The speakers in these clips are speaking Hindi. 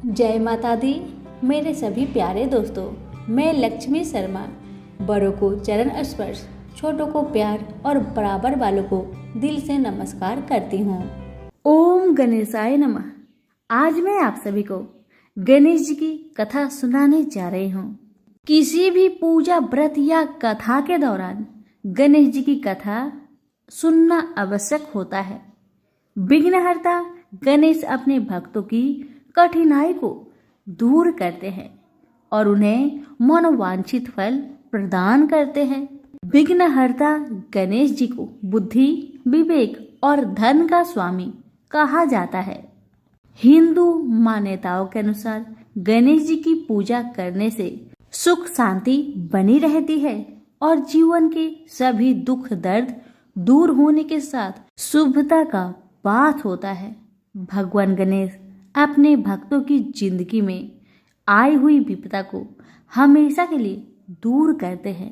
जय माता दी। मेरे सभी प्यारे दोस्तों, मैं लक्ष्मी शर्मा बड़ों को चरण स्पर्श, छोटों को प्यार और बराबर वालों को दिल से नमस्कार करती हूँ। ओम गणेशाय नमः। आज मैं आप सभी को गणेश जी की कथा सुनाने जा रही हूँ। किसी भी पूजा व्रत या कथा के दौरान गणेश जी की कथा सुनना आवश्यक होता है। विघ्नहर्ता गणेश अपने भक्तों की कठिनाई को दूर करते हैं और उन्हें मनोवांछित फल प्रदान करते हैं। विघ्नहर्ता गणेश जी को बुद्धि, विवेक और धन का स्वामी कहा जाता है। हिंदू मान्यताओं के अनुसार गणेश जी की पूजा करने से सुख शांति बनी रहती है और जीवन के सभी दुख दर्द दूर होने के साथ शुभता का वास होता है। भगवान गणेश अपने भक्तों की जिंदगी में आई हुई विपदा को हमेशा के लिए दूर करते हैं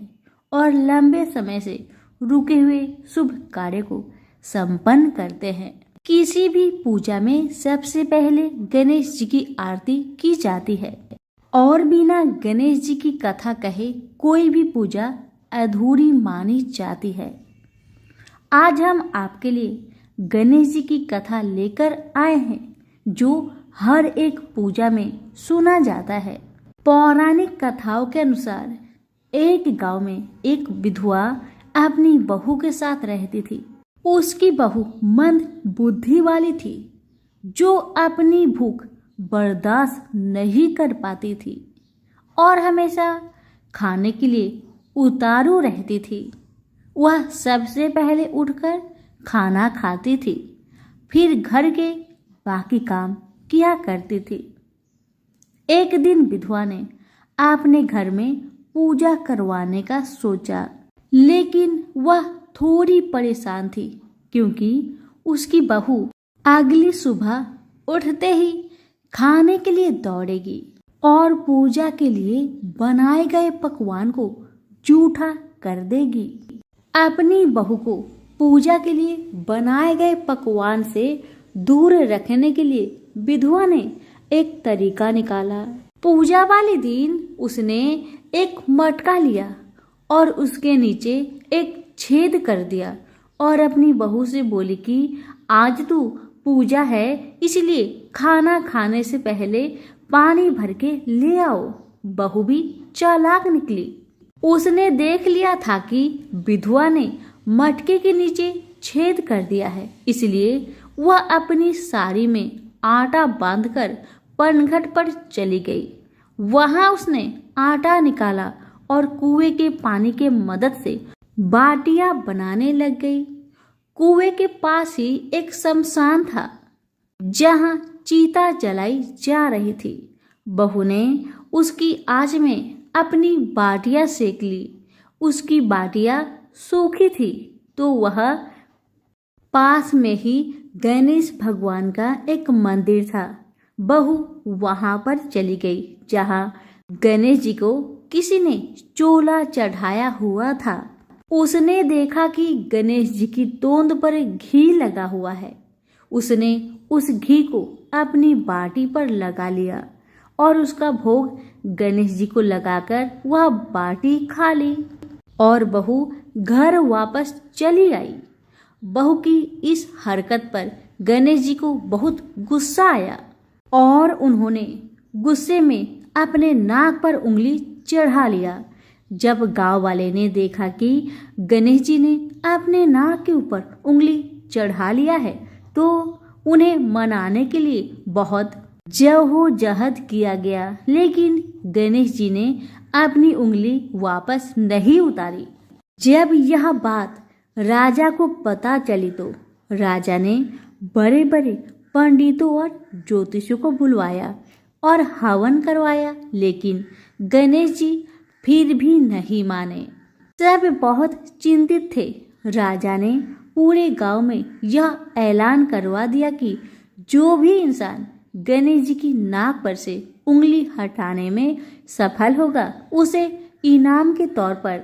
और लंबे समय से रुके हुए शुभ कार्य को संपन्न करते हैं। किसी भी पूजा में सबसे पहले गणेश जी की आरती की जाती है और बिना गणेश जी की कथा कहे कोई भी पूजा अधूरी मानी जाती है। आज हम आपके लिए गणेश जी की कथा लेकर आए हैं जो हर एक पूजा में सुना जाता है। पौराणिक कथाओं के अनुसार एक गांव में एक विधवा अपनी बहू के साथ रहती थी। उसकी बहू मंद बुद्धि वाली थी जो अपनी भूख बर्दाश्त नहीं कर पाती थी और हमेशा खाने के लिए उतारू रहती थी। वह सबसे पहले उठकर खाना खाती थी, फिर घर के बाकी काम किया करती थी। एक दिन विधवा ने अपने घर में पूजा करवाने का सोचा, लेकिन वह थोड़ी परेशान थी क्योंकि उसकी बहू अगली सुबह उठते ही खाने के लिए दौड़ेगी और पूजा के लिए बनाए गए पकवान को जूठा कर देगी। अपनी बहू को पूजा के लिए बनाए गए पकवान से दूर रखने के लिए विधवा ने एक तरीका निकाला। पूजा वाले दिन उसने एक मटका लिया और उसके नीचे एक छेद कर दिया और अपनी बहू से बोली कि आज तो पूजा है, इसलिए खाना खाने से पहले पानी भर के ले आओ। बहू भी चालाक निकली। उसने देख लिया था कि विधवा ने मटके के नीचे छेद कर दिया है, इसलिए वह अपनी साड़ी में आटा बांधकर पनघट पर चली गई। वहां उसने आटा निकाला और कुएं के पानी के मदद से बाटियां बनाने लग गई। कुएं के पास ही एक शमशान था जहां चीता जलाई जा रही थी। बहू ने उसकी आंच में अपनी बाटियां सेक ली। उसकी बाटियां सूखी थी तो वह पास में ही गणेश भगवान का एक मंदिर था। बहू वहां पर चली गई जहां गणेश जी को किसी ने चोला चढ़ाया हुआ था। उसने देखा कि गणेश जी की तोंद पर घी लगा हुआ है। उसने उस घी को अपनी बाटी पर लगा लिया और उसका भोग गणेश जी को लगाकर वह बाटी खा ली और बहू घर वापस चली आई। बहू की इस हरकत पर गणेश जी को बहुत गुस्सा आया और उन्होंने गुस्से में अपने नाक पर उंगली चढ़ा लिया। जब गांव वाले ने देखा कि गणेश जी ने अपने नाक के ऊपर उंगली चढ़ा लिया है तो उन्हें मनाने के लिए बहुत जद्दोजहद किया गया, लेकिन गणेश जी ने अपनी उंगली वापस नहीं उतारी। जब यह बात राजा को पता चली तो राजा ने बड़े बड़े पंडितों और ज्योतिषियों को बुलवाया और हवन करवाया, लेकिन गणेश जी फिर भी नहीं माने। सब बहुत चिंतित थे। राजा ने पूरे गांव में यह ऐलान करवा दिया कि जो भी इंसान गणेश जी की नाक पर से उंगली हटाने में सफल होगा उसे इनाम के तौर पर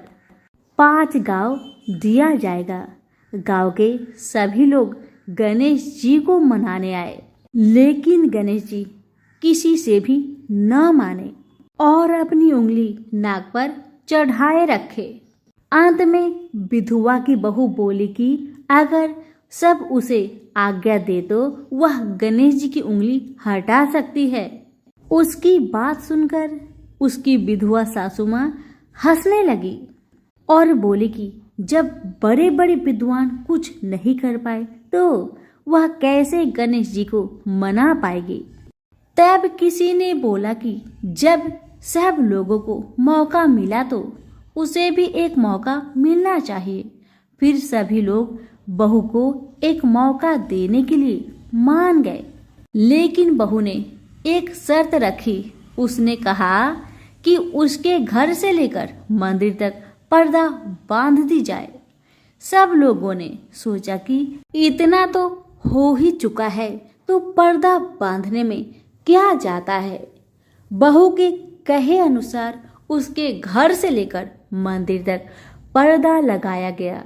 5 गांव दिया जाएगा। गांव के सभी लोग गणेश जी को मनाने आए, लेकिन गणेश जी किसी से भी न माने और अपनी उंगली नाक पर चढ़ाए रखे। अंत में विधवा की बहू बोली कि अगर सब उसे आज्ञा दे तो वह गणेश जी की उंगली हटा सकती है। उसकी बात सुनकर उसकी विधवा सासू माँ हंसने लगी और बोली कि जब बड़े बड़े विद्वान कुछ नहीं कर पाए तो वह कैसे गणेश जी को मना पाएगी। तब किसी ने बोला कि जब सब लोगों को मौका मिला तो उसे भी एक मौका मिलना चाहिए। फिर सभी लोग बहू को एक मौका देने के लिए मान गए, लेकिन बहू ने एक शर्त रखी। उसने कहा कि उसके घर से लेकर मंदिर तक पर्दा बांध दी जाए। सब लोगों ने सोचा कि इतना तो हो ही चुका है तो पर्दा बांधने में क्या जाता है। बहू के कहे अनुसार उसके घर से लेकर मंदिर तक पर्दा लगाया गया।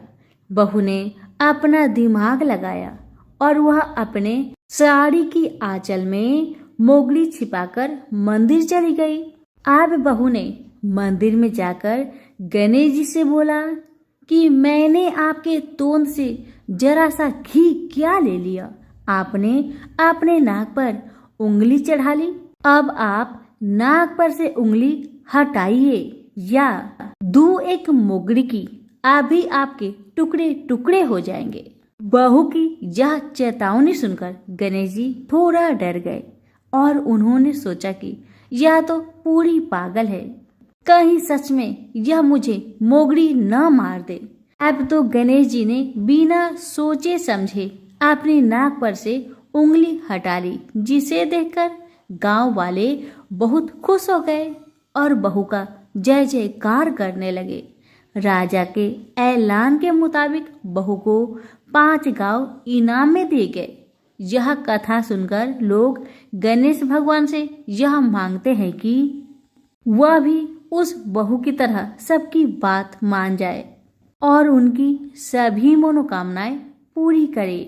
बहू ने अपना दिमाग लगाया और वह अपने साड़ी की आंचल में मोगली छिपाकर मंदिर चली गई। अब बहू ने मंदिर में जाकर गणेश जी से बोला कि मैंने आपके तोंद से जरा सा घी क्या ले लिया, आपने अपने नाक पर उंगली चढ़ा ली। अब आप नाक पर से उंगली हटाइए या दूं एक मोगरी की, अभी आपके टुकड़े टुकड़े हो जाएंगे। बहू की यह चेतावनी सुनकर गणेश जी थोड़ा डर गए और उन्होंने सोचा कि यह तो पूरी पागल है, कहीं सच में यह मुझे मोगरी न मार दे। अब तो गणेश जी ने बिना सोचे समझे अपनी नाक पर से उंगली हटा ली, जिसे देखकर गांव वाले बहुत खुश हो गए और बहू का जय जयकार करने लगे। राजा के ऐलान के मुताबिक बहू को 5 गांव इनाम में दिए गए। यह कथा सुनकर लोग गणेश भगवान से यह मांगते हैं कि वह भी उस बहू की तरह सबकी बात मान जाए और उनकी सभी मनोकामनाएं पूरी करे।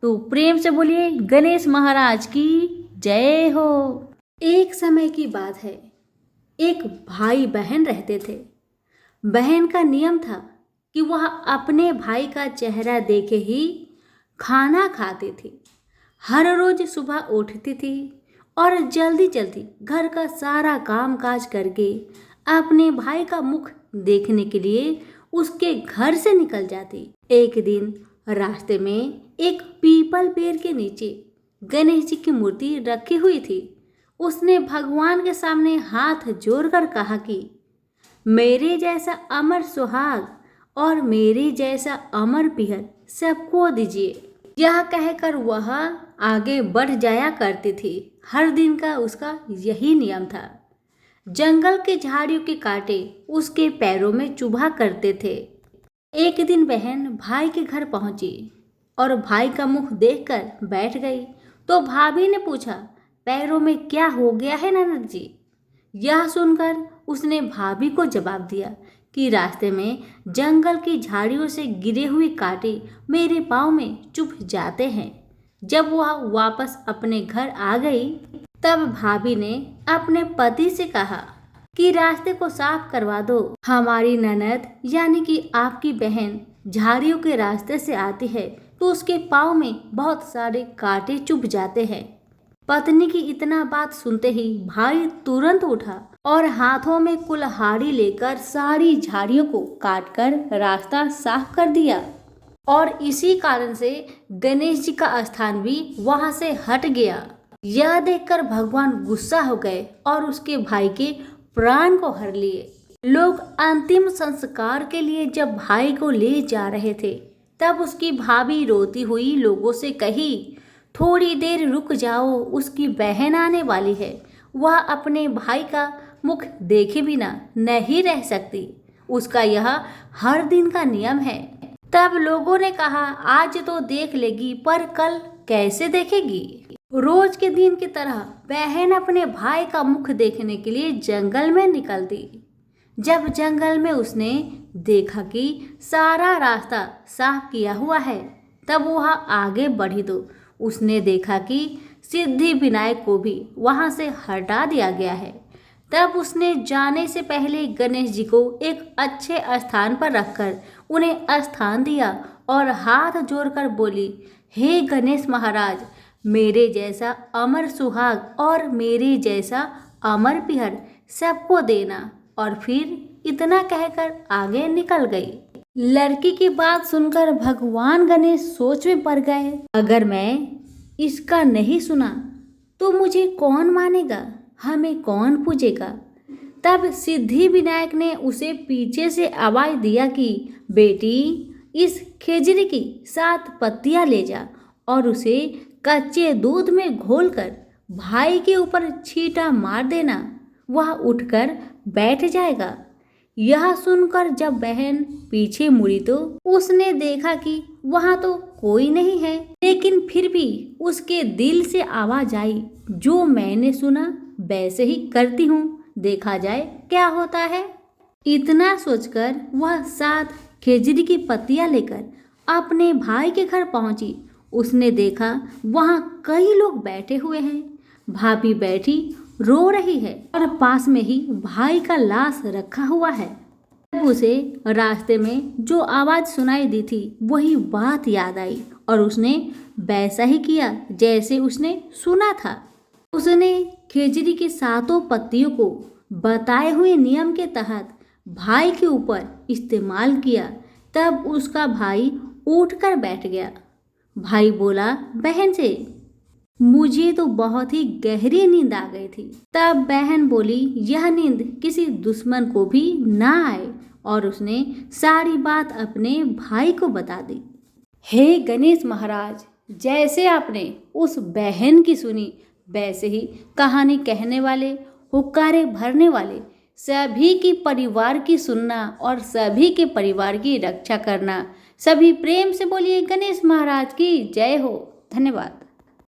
तो प्रेम से बोलिए गणेश महाराज की जय हो। एक समय की बात है, एक भाई बहन रहते थे। बहन का नियम था कि वह अपने भाई का चेहरा देखे ही खाना खाती थी। हर रोज सुबह उठती थी और जल्दी जल्दी घर का सारा काम काज करके अपने भाई का मुख देखने के लिए उसके घर से निकल जाती। एक दिन रास्ते में एक पीपल पेड़ के नीचे गणेश जी की मूर्ति रखी हुई थी। उसने भगवान के सामने हाथ जोड़कर कहा कि मेरे जैसा अमर सुहाग और मेरे जैसा अमर पिहर सबको दीजिए। यह कहकर वह आगे बढ़ जाया करती थी। हर दिन का उसका यही नियम था। जंगल के झाड़ियों के कांटे उसके पैरों में चुभा करते थे। एक दिन बहन भाई के घर पहुंची और भाई का मुख देखकर बैठ गई तो भाभी ने पूछा, पैरों में क्या हो गया है ननद जी? यह सुनकर उसने भाभी को जवाब दिया कि रास्ते में जंगल की झाड़ियों से गिरे हुए कांटे मेरे पाँव में चुभ जाते हैं। जब वह वापस अपने घर आ गई तब भाभी ने अपने पति से कहा कि रास्ते को साफ करवा दो। हमारी ननद यानी कि आपकी बहन झाड़ियों के रास्ते से आती है तो उसके पाँव में बहुत सारे कांटे चुभ जाते हैं। पत्नी की इतना बात सुनते ही भाई तुरंत उठा और हाथों में कुल्हाड़ी लेकर सारी झाड़ियों को काटकर रास्ता साफ कर दिया और इसी कारण से गणेश जी का स्थान भी वहां से हट गया। यह देखकर भगवान गुस्सा हो गए और उसके भाई के प्राण को हर लिए। लोग अंतिम संस्कार के लिए जब भाई को ले जा रहे थे तब उसकी भाभी रोती हुई लोगों से कही, थोड़ी देर रुक जाओ, उसकी बहन आने वाली है, वह अपने भाई का मुख देखे बिना नहीं रह सकती, उसका यह हर दिन का नियम है। तब लोगों ने कहा, आज तो देख लेगी पर कल कैसे देखेगी? रोज के दिन की तरह बहन अपने भाई का मुख देखने के लिए जंगल में निकलती। जब जंगल में उसने देखा कि सारा रास्ता साफ किया हुआ है तब वह आगे बढ़ी तो उसने देखा कि सिद्धि विनायक को भी वहां से हटा दिया गया है। तब उसने जाने से पहले गणेश जी को एक अच्छे स्थान पर रखकर उन्हें स्थान दिया और हाथ जोड़कर बोली, हे गणेश महाराज, मेरे जैसा अमर सुहाग और मेरे जैसा अमर पिहर सबको देना। और फिर इतना कहकर आगे निकल गई। लड़की की बात सुनकर भगवान गणेश सोच में पड़ गए, अगर मैं इसका नहीं सुना तो मुझे कौन मानेगा, हमें कौन पूजेगा। तब सिद्धि विनायक ने उसे पीछे से आवाज दिया कि बेटी, इस खेजड़ी की 7 पत्तियां ले जा और उसे कच्चे दूध में घोलकर भाई के ऊपर छींटा मार देना, वह उठकर बैठ जाएगा। यह सुनकर जब बहन पीछे मुड़ी तो उसने देखा कि वहां तो कोई नहीं है, लेकिन फिर भी उसके दिल से आवाज आई, जो मैंने सुना वैसे ही करती हूँ, देखा जाए क्या होता है। इतना सोचकर वह 7 खेजड़ी की पत्तियां लेकर अपने भाई के घर पहुंची। उसने देखा वहां कई लोग बैठे हुए हैं, भाभी बैठी रो रही है और पास में ही भाई का लाश रखा हुआ है। तब उसे रास्ते में जो आवाज सुनाई दी थी वही बात याद आई और उसने वैसा ही किया जैसे उसने सुना था। उसने खेजड़ी की 7 पत्तियों को बताए हुए नियम के तहत भाई के ऊपर इस्तेमाल किया। तब उसका भाई उठकर बैठ गया। भाई बोला बहन से, मुझे तो बहुत ही गहरी नींद आ गई थी। तब बहन बोली, यह नींद किसी दुश्मन को भी ना आए, और उसने सारी बात अपने भाई को बता दी। हे गणेश महाराज, जैसे आपने उस बहन की सुनी वैसे ही कहानी कहने वाले, हुक्कारे भरने वाले सभी की परिवार की सुनना और सभी के परिवार की रक्षा करना। सभी प्रेम से बोलिए गणेश महाराज की जय हो। धन्यवाद।